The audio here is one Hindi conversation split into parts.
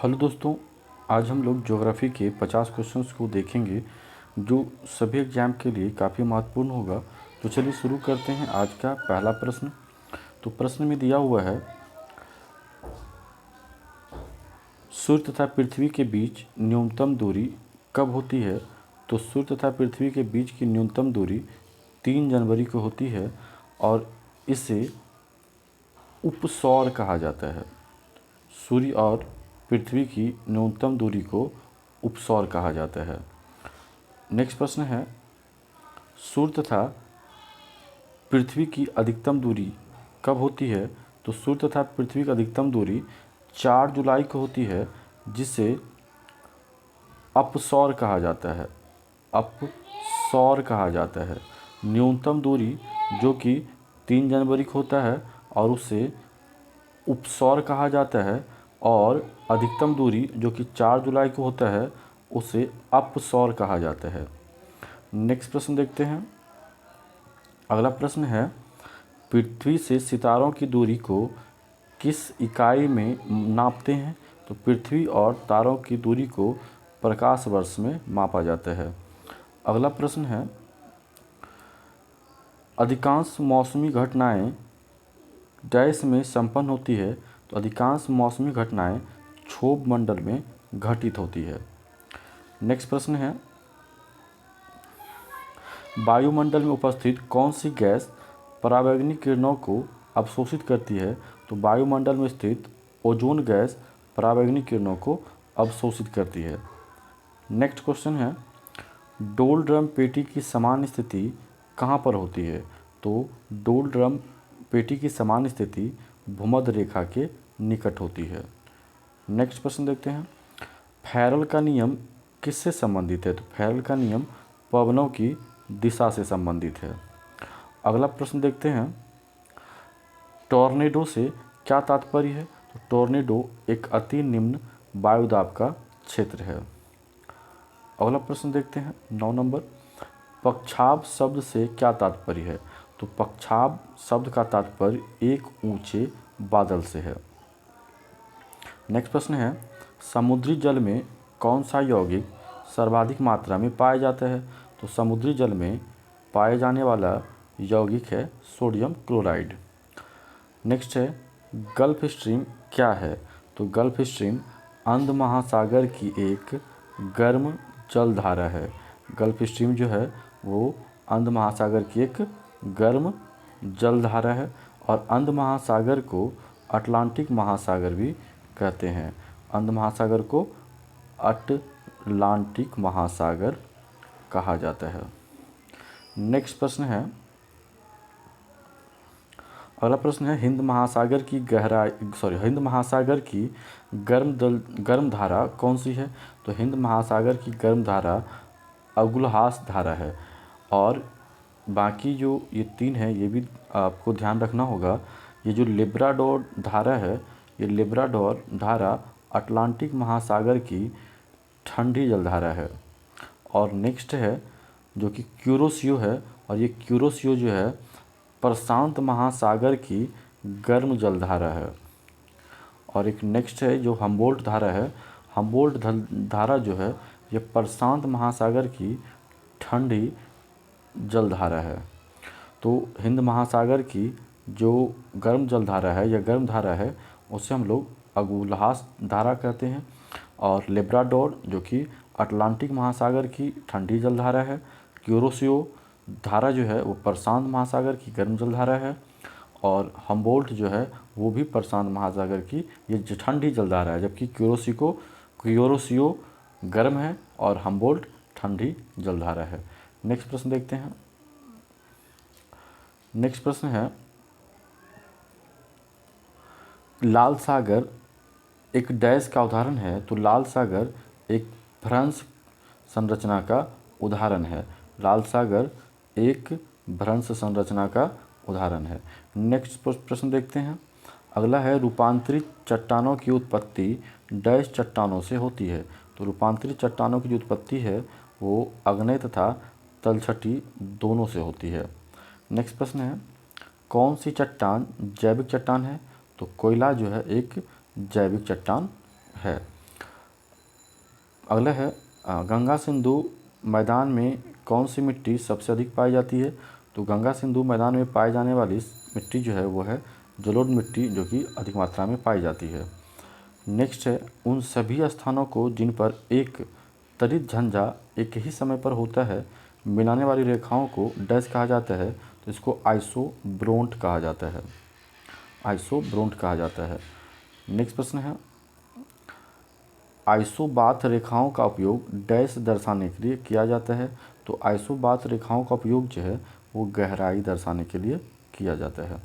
हेलो दोस्तों, आज हम लोग ज्योग्राफी के 50 क्वेश्चंस को देखेंगे जो सभी एग्जाम के लिए काफ़ी महत्वपूर्ण होगा। तो चलिए शुरू करते हैं आज का पहला प्रश्न। तो प्रश्न में दिया हुआ है, सूर्य तथा पृथ्वी के बीच न्यूनतम दूरी कब होती है। तो सूर्य तथा पृथ्वी के बीच की न्यूनतम दूरी 3 जनवरी को होती है और इसे उपसौर कहा जाता है। सूर्य और पृथ्वी की न्यूनतम दूरी को उपसौर कहा जाता है। नेक्स्ट प्रश्न है, सूर्य तथा पृथ्वी की अधिकतम दूरी कब होती है। तो सूर्य तथा पृथ्वी की अधिकतम दूरी 4 जुलाई को होती है, जिसे अपसौर कहा जाता है। अपसौर कहा जाता है। न्यूनतम दूरी जो कि 3 जनवरी को होता है और उसे उपसौर कहा जाता है, और अधिकतम दूरी जो कि 4 जुलाई को होता है उसे अपसौर कहा जाता है। नेक्स्ट प्रश्न देखते हैं। अगला प्रश्न है, पृथ्वी से सितारों की दूरी को किस इकाई में नापते हैं। तो पृथ्वी और तारों की दूरी को प्रकाश वर्ष में मापा जाता है। अगला प्रश्न है, अधिकांश मौसमी घटनाएं डैश में संपन्न होती है। तो अधिकांश मौसमी घटनाएं क्षोभ मंडल में घटित होती है। नेक्स्ट प्रश्न है, वायुमंडल में उपस्थित कौन सी गैस पराबैंगनी किरणों को अवशोषित करती है। तो वायुमंडल में स्थित ओजोन गैस पराबैंगनी किरणों को अवशोषित करती है। नेक्स्ट क्वेश्चन है, डोल ड्रम पेटी की सामान्य स्थिति कहाँ पर होती है। तो डोल ड्रम पेटी की सामान्य स्थिति भूमध्य रेखा के निकट होती है। नेक्स्ट प्रश्न देखते हैं, फैरल का नियम किससे संबंधित है। तो फैरल का नियम पवनों की दिशा से संबंधित है। अगला प्रश्न देखते हैं, टॉर्नेडो से क्या तात्पर्य है। तो टॉर्नेडो एक अति निम्न वायुदाब का क्षेत्र है। अगला प्रश्न देखते हैं 9 नंबर, पक्षाभ शब्द से क्या तात्पर्य है। तो पक्षाभ शब्द का तात्पर्य एक ऊंचे बादल से है। नेक्स्ट प्रश्न है, समुद्री जल में कौन सा यौगिक सर्वाधिक मात्रा में पाया जाता है। तो समुद्री जल में पाए जाने वाला यौगिक है सोडियम क्लोराइड। नेक्स्ट है, गल्फ स्ट्रीम क्या है। तो गल्फ स्ट्रीम अंध महासागर की एक गर्म जलधारा है। गल्फ स्ट्रीम जो है वो अंध महासागर की एक गर्म जलधारा है, और अंध महासागर को अटलांटिक महासागर भी कहते हैं। अंध महासागर को अटलांटिक महासागर कहा जाता है। नेक्स्ट प्रश्न है, अगला प्रश्न है, हिंद महासागर की गर्म धारा कौन सी है। तो हिंद महासागर की गर्म धारा अगुलहास धारा है। और बाकी जो ये 3 है ये भी आपको ध्यान रखना होगा। ये जो लेब्राडोर धारा है, ये लेब्राडोर धारा अटलांटिक महासागर की ठंडी जलधारा है। और नेक्स्ट है जो कि क्यूरोसियो है, और ये क्यूरोसियो जो है प्रशांत महासागर की गर्म जलधारा है। और एक नेक्स्ट है जो हम्बोल्ट धारा है। हम्बोल्ट धारा जो है ये प्रशांत महासागर की ठंडी जलधारा है। तो हिंद महासागर की जो गर्म जलधारा है या गर्म धारा है उसे हम लोग अगुलहास धारा कहते हैं। और लेब्राडोर जो कि अटलांटिक महासागर की ठंडी जलधारा है। क्यूरोसियो धारा जो है वो प्रशांत महासागर की गर्म जलधारा है। और हम्बोल्ट जो है वो भी प्रशांत महासागर की ये ठंडी जलधारा है, जबकि क्यूरोसियो गर्म है और हम्बोल्ट ठंडी जलधारा है। नेक्स्ट प्रश्न देखते हैं। नेक्स्ट प्रश्न है, लाल सागर एक डैश का उदाहरण है। तो लाल सागर एक भ्रंश संरचना का उदाहरण है। लाल सागर एक भ्रंश संरचना का उदाहरण है। नेक्स्ट प्रश्न देखते हैं। अगला है, रूपांतरित चट्टानों की उत्पत्ति डैश चट्टानों से होती है। तो रूपांतरित चट्टानों की जो उत्पत्ति है वो आग्नेय तथा तलछटी दोनों से होती है। नेक्स्ट प्रश्न है, कौन सी चट्टान जैविक चट्टान है। तो कोयला जो है एक जैविक चट्टान है। अगला है गंगा सिंधु मैदान में कौन सी मिट्टी सबसे अधिक पाई जाती है? तो गंगा सिंधु मैदान में पाई जाने वाली मिट्टी जो है वो है जलोढ़ मिट्टी, जो कि अधिक मात्रा में पाई जाती है। नेक्स्ट है उन सभी स्थानों को जिन पर एक त्वरित झंझा एक ही समय पर होता है, मिलाने वाली रेखाओं को डैश कहा जाता है। तो इसको आइसोब्रोंट कहा जाता है, आइसोब्रोंट कहा जाता है। नेक्स्ट प्रश्न है आइसोबाथ रेखाओं का उपयोग डैश दर्शाने के लिए किया जाता है। तो आइसोबाथ रेखाओं का उपयोग जो है वो गहराई दर्शाने के लिए किया जाता है।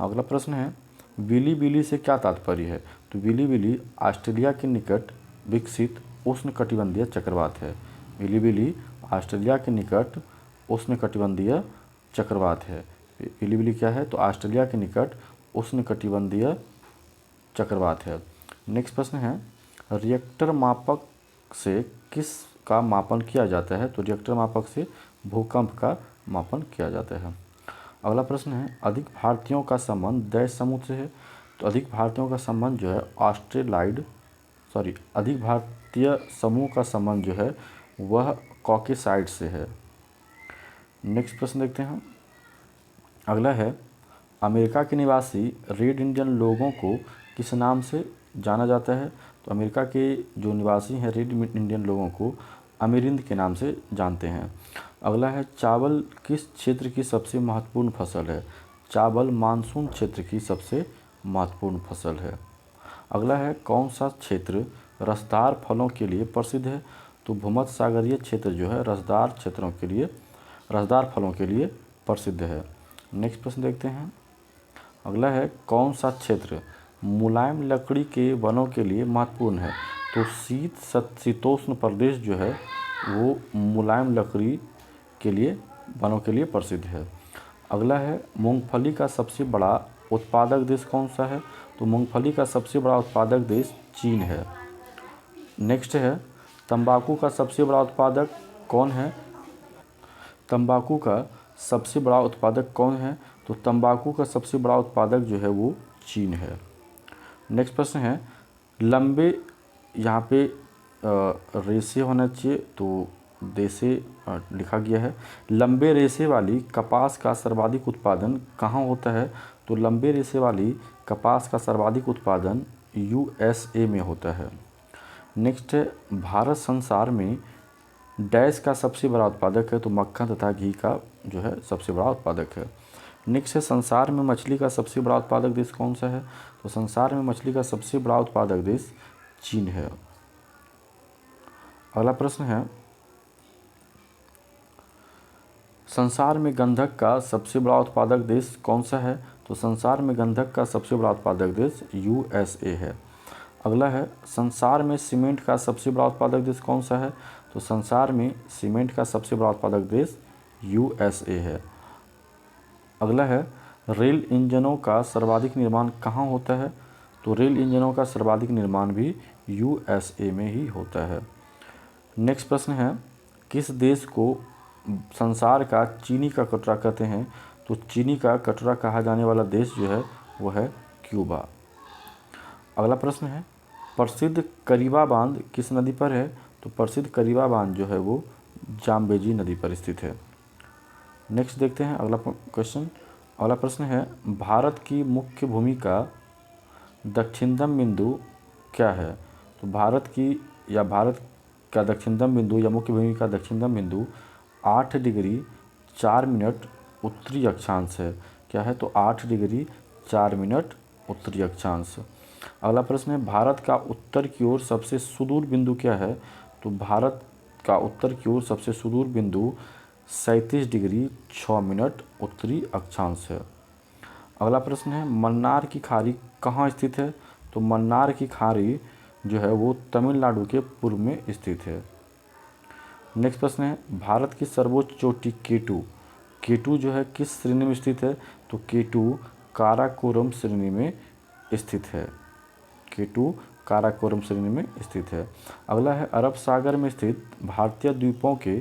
अगला प्रश्न है विली विली से क्या तात्पर्य है? तो विली विली ऑस्ट्रेलिया के निकट विकसित उष्णकटिबंधीय चक्रवात है। विली विली ऑस्ट्रेलिया के निकट उष्णकटिबंधीय चक्रवात है। विली विली क्या है? तो ऑस्ट्रेलिया के निकट उष्णकटिबंधीय चक्रवात है। नेक्स्ट प्रश्न है रिएक्टर मापक से किस का मापन किया जाता है? तो रिएक्टर मापक से भूकंप का मापन किया जाता है। अगला प्रश्न है अधिक भारतीयों का संबंध देश समूह से है। तो अधिक भारतीयों का संबंध जो है अधिक भारतीय समूह का संबंध जो है वह कॉकेसाइड से है। नेक्स्ट प्रश्न देखते हैं। अगला है अमेरिका के निवासी रेड इंडियन लोगों को किस नाम से जाना जाता है? तो अमेरिका के जो निवासी हैं रेड इंडियन लोगों को अमेरिंद के नाम से जानते हैं। अगला है चावल किस क्षेत्र की सबसे महत्वपूर्ण फसल है? चावल मानसून क्षेत्र की सबसे महत्वपूर्ण फसल है। अगला है कौन सा क्षेत्र रसदार फलों के लिए प्रसिद्ध है? तो भूमध्य सागरीय क्षेत्र जो है रसदार फलों के लिए प्रसिद्ध है। नेक्स्ट प्रश्न देखते हैं। अगला है कौन सा क्षेत्र मुलायम लकड़ी के वनों के लिए महत्वपूर्ण है? तो शीतोष्ण प्रदेश जो है वो मुलायम लकड़ी के लिए वनों के लिए प्रसिद्ध है। अगला है मूंगफली का सबसे बड़ा उत्पादक देश कौन सा है? तो मूंगफली का सबसे बड़ा उत्पादक देश चीन है। नेक्स्ट है तंबाकू का सबसे बड़ा उत्पादक कौन है? तंबाकू का सबसे बड़ा उत्पादक कौन है? तो तंबाकू का सबसे बड़ा उत्पादक जो है वो चीन है। नेक्स्ट प्रश्न है लंबे यहाँ पे रेशे होना चाहिए, तो देशे लिखा गया है। लंबे रेशे वाली कपास का सर्वाधिक उत्पादन कहाँ होता है? तो लंबे रेशे वाली कपास का सर्वाधिक उत्पादन USA में होता है। नेक्स्ट है भारत संसार में डैश का सबसे बड़ा उत्पादक है। तो मक्खन तथा घी का जो है सबसे बड़ा उत्पादक है। नेक्स्ट है संसार में मछली का सबसे बड़ा उत्पादक देश कौन सा है? तो संसार में मछली का सबसे बड़ा उत्पादक देश चीन है। अगला प्रश्न है संसार में गंधक का सबसे बड़ा उत्पादक देश कौन सा है? तो संसार में गंधक का सबसे बड़ा उत्पादक देश USA है। अगला है संसार में सीमेंट का सबसे बड़ा उत्पादक देश कौन सा है? तो संसार में सीमेंट का सबसे बड़ा उत्पादक देश USA है। अगला है रेल इंजनों का सर्वाधिक निर्माण कहाँ होता है? तो रेल इंजनों का सर्वाधिक निर्माण भी USA में ही होता है। नेक्स्ट प्रश्न है किस देश को संसार का चीनी का कटोरा कहते हैं? तो चीनी का कटोरा कहा जाने वाला देश जो है वो है क्यूबा। अगला प्रश्न है प्रसिद्ध करीबा बांध किस नदी पर है? तो प्रसिद्ध करीबा बांध जो है वो जाम्बेजी नदी पर स्थित है। नेक्स्ट देखते हैं अगला क्वेश्चन। अगला प्रश्न है भारत की मुख्य भूमि का दक्षिणतम बिंदु क्या है? तो भारत का दक्षिणतम बिंदु या मुख्य भूमि का दक्षिणतम बिंदु 8 डिग्री 4 मिनट उत्तरी अक्षांश है। क्या है? तो 8 डिग्री 4 मिनट उत्तरी अक्षांश। अगला प्रश्न है भारत का उत्तर की ओर सबसे सुदूर बिंदु क्या है? तो भारत का उत्तर की ओर सबसे सुदूर बिंदु 37 डिग्री 6 मिनट उत्तरी अक्षांश है। अगला प्रश्न है मन्नार की खाड़ी कहाँ स्थित है? तो मन्नार की खाड़ी जो है वो तमिलनाडु के पूर्व में स्थित है। नेक्स्ट प्रश्न है भारत की सर्वोच्च चोटी केटू जो है किस श्रेणी में स्थित है? तो केटू काराकोरम श्रेणी में स्थित है। केटू काराकोरम श्रेणी में स्थित है। अगला है अरब सागर में स्थित भारतीय द्वीपों के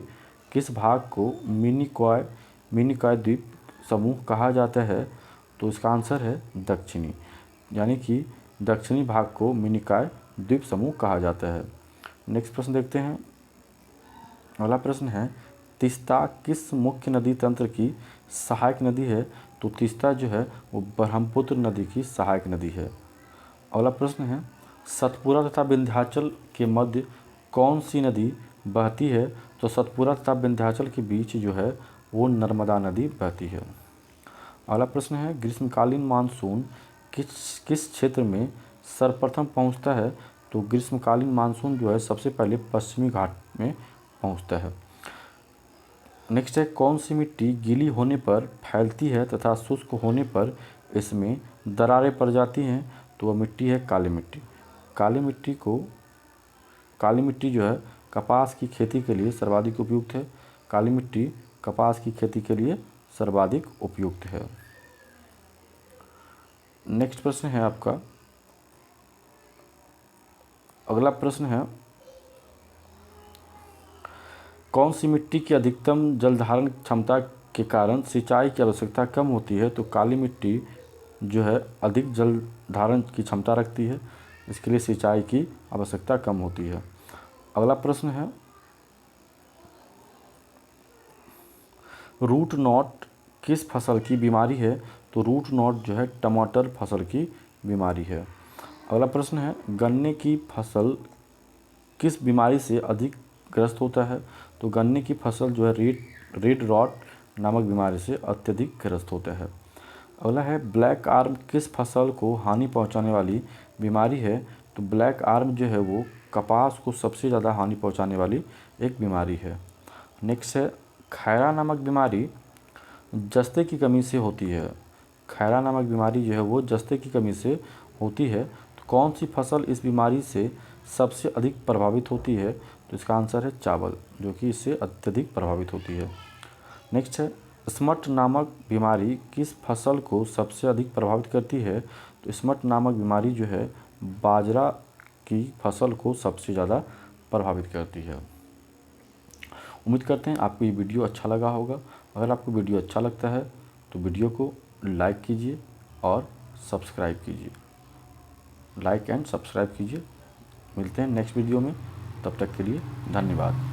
किस भाग को मिनिकॉय द्वीप समूह कहा जाता है? तो इसका आंसर है दक्षिणी, यानी कि दक्षिणी भाग को मिनिकॉय द्वीप समूह कहा जाता है। नेक्स्ट प्रश्न देखते हैं। अगला प्रश्न है, तीस्ता किस मुख्य नदी तंत्र की सहायक नदी है? तो तीस्ता जो है वो ब्रह्मपुत्र नदी की सहायक नदी है। अगला प्रश्न है, सतपुरा तथा विंध्याचल के मध्य कौन सी नदी बहती है? तो सतपुरा तथा विंध्याचल के बीच जो है वो नर्मदा नदी बहती है। अगला प्रश्न है, ग्रीष्मकालीन मानसून किस किस क्षेत्र में सर्वप्रथम पहुंचता है? तो ग्रीष्मकालीन मानसून जो है सबसे पहले पश्चिमी घाट में पहुंचता है। नेक्स्ट है, कौन सी मिट्टी गीली होने पर फैलती है तथा शुष्क होने पर इसमें दरारें पड़ जाती हैं? तो वह मिट्टी है काली मिट्टी। काली मिट्टी जो है कपास की खेती के लिए सर्वाधिक उपयुक्त है। काली मिट्टी कपास की खेती के लिए सर्वाधिक उपयुक्त है। नेक्स्ट प्रश्न है आपका, अगला प्रश्न है, कौन सी मिट्टी की अधिकतम जलधारण क्षमता के कारण सिंचाई की आवश्यकता कम होती है? तो काली मिट्टी जो है अधिक जल धारण की क्षमता रखती है, इसके लिए सिंचाई की आवश्यकता कम होती है। अगला प्रश्न है, रूट नॉट किस फसल की बीमारी है? तो रूट नॉट जो है टमाटर फसल की बीमारी है। अगला प्रश्न है, गन्ने की फसल किस बीमारी से अधिक ग्रस्त होता है? तो गन्ने की फसल जो है रेड रॉट नामक बीमारी से अत्यधिक ग्रस्त होता है। अगला है, ब्लैक आर्म किस फसल को हानि पहुंचाने वाली बीमारी है? तो ब्लैक आर्म जो है वो कपास को सबसे ज़्यादा हानि पहुंचाने वाली एक बीमारी है। नेक्स्ट है, खैरा नामक बीमारी जस्ते की कमी से होती है। खैरा नामक बीमारी जो है वो जस्ते की कमी से होती है। तो कौन सी फसल इस बीमारी से सबसे अधिक प्रभावित होती है? तो इसका आंसर है चावल, जो कि इससे अत्यधिक प्रभावित होती है। नेक्स्ट है, स्मट नामक बीमारी किस फसल को सबसे अधिक प्रभावित करती है? तो स्मट नामक बीमारी जो है बाजरा की फसल को सबसे ज़्यादा प्रभावित करती है। उम्मीद करते हैं आपको ये वीडियो अच्छा लगा होगा। अगर आपको वीडियो अच्छा लगता है तो वीडियो को लाइक कीजिए और सब्सक्राइब कीजिए। लाइक एंड सब्सक्राइब कीजिए। मिलते हैं नेक्स्ट वीडियो में, तब तक के लिए धन्यवाद।